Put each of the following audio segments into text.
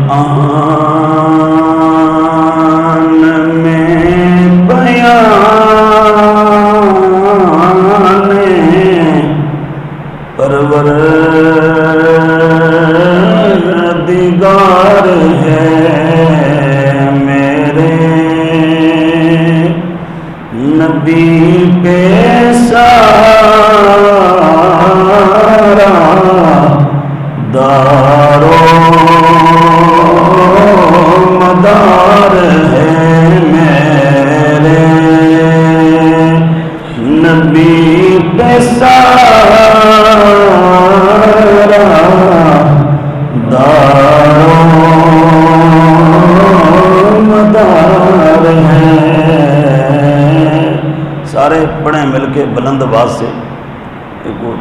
قرآن میں بیان پروردگار ہے میرے نبی پہ سارا دارو مدار ہے میرے نبی پہ سارا دارو مدار ہے۔ سارے پڑھیں مل کے بلند آواز سے،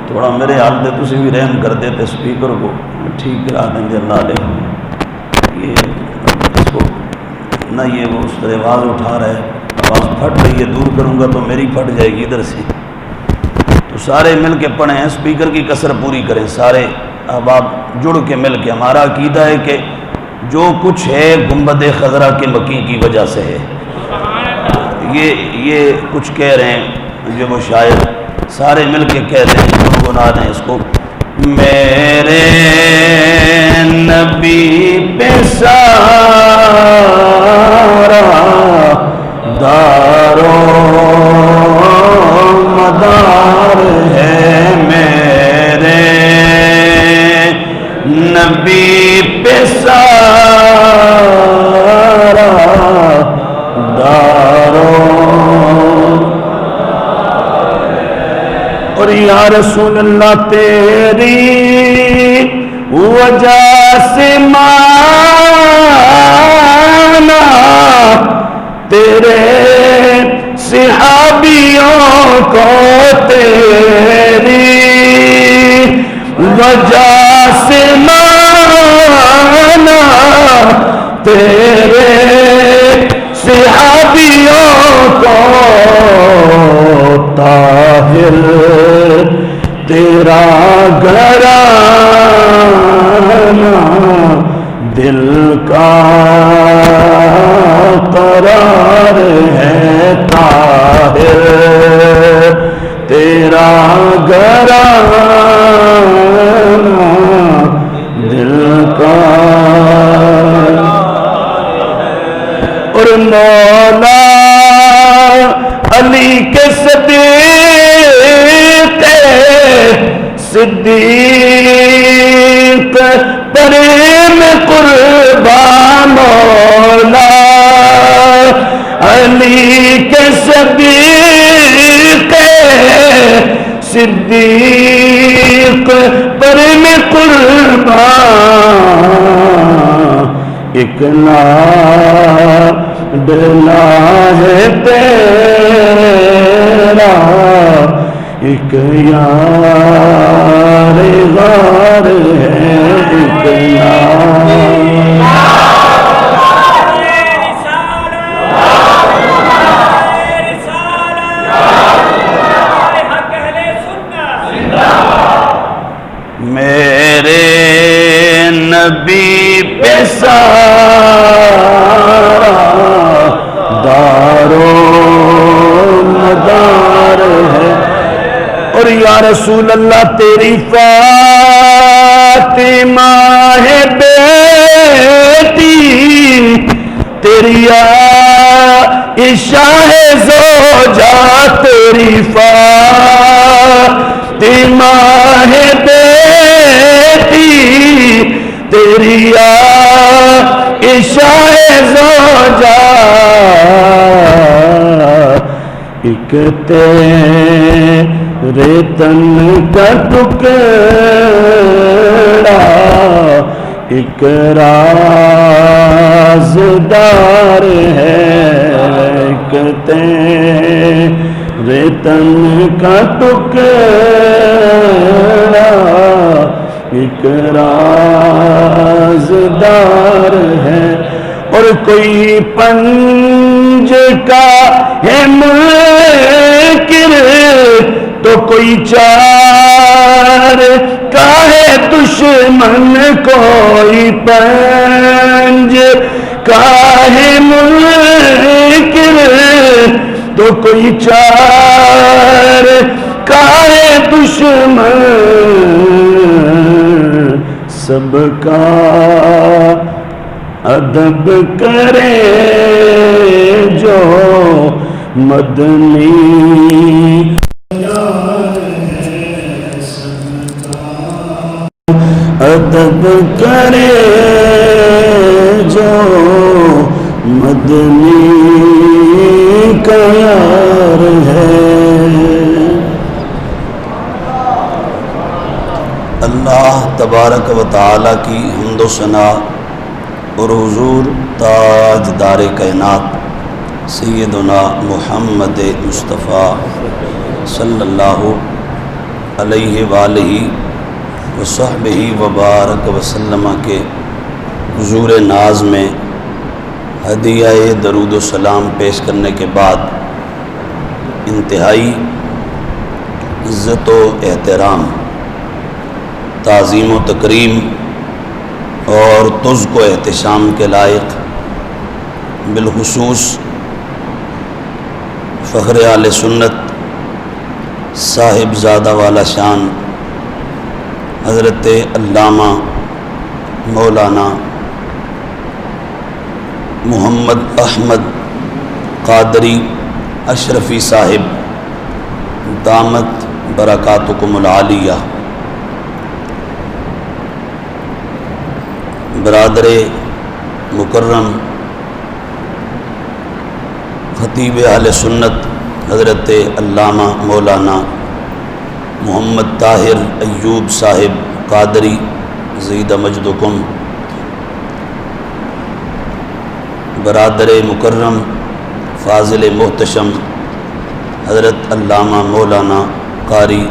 تھوڑا میرے حال دے تسی بھی رحم کر دیتے سپیکر کو ٹھیک کرا دیں گے اللہ علیہ۔ یہ اس کو نہ یہ وہ اس طرح آواز اٹھا رہا ہے، آواز پھٹ رہی ہے، دور کروں گا تو میری پھٹ جائے گی ادھر سے، تو سارے مل کے پڑھیں، سپیکر کی کسر پوری کریں سارے احباب جڑ کے مل کے۔ ہمارا عقیدہ ہے کہ جو کچھ ہے گنبد خضرا کے مکی کی وجہ سے ہے۔ یہ کچھ کہہ رہے ہیں جو وہ شاعر، سارے مل کے کہہ رہے ہیں، گنگنا رہے ہیں اس کو۔ میرے نبی پہ سارا دارو مدار ہے میرے نبی پہ سارا دارو۔ اور یا رسول اللہ تیری وجہ سے مانا تیرے صحابیوں کو، تیری وجہ سے مانا تیرے صحابیوں کو، طاہر تیرا گھرانہ دل کا قرار ہے، طاہر تیرا گھرانہ دل کا۔ اور مولا علی کے صدیق پر میں قربان، مولا علی کے صدیق پر میں قربان، ایک ڈلا ہے تیرا، ایک یار غار ہے، ایک میرے نبی پہ سارا دارو مدار ہے۔ اور یا رسول اللہ تیری فاطمہ ہے بیٹی، تیری عائشہ ہے زوجہ، تیری فاطمہ ہے بیٹی، تیری عائشہ ہے زوجہ، ایک تیرے تن کا ٹکڑا، ایک رازدار ہے، ایک تیرے تن کا ٹکڑا، ایک رازدار ہے۔ اور کوئی پنج کا ہے منکر تو کوئی چار کا ہے دشمن، کوئی پنج کہے منکر تو کوئی چار کہے دشمن سب کا ادب کرے جو مدنی ادب کرے جو مدنی کا یار ہے۔ اللہ تبارک و تعالی کی حمد و ثنا اور حضور تاجدار کائنات سیدنا محمد مصطفیٰ صلی اللہ علیہ وآلہ وصحبہ وبارک وسلم کے حضور ناز میں ہدیہ درود و سلام پیش کرنے کے بعد انتہائی عزت و احترام، تعظیم و تکریم اور تزک و احتشام کے لائق بالخصوص فخر اہل سنت صاحب زادہ والا شان حضرت علامہ مولانا محمد احمد قادری اشرفی صاحب دامت برکاتکم العالیہ، برادر مکرم خطیب اہل سنت حضرت علامہ مولانا محمد طاہر ایوب صاحب قادری زید مجدکم، برادر مکرم فاضل محتشم حضرت علامہ مولانا قاری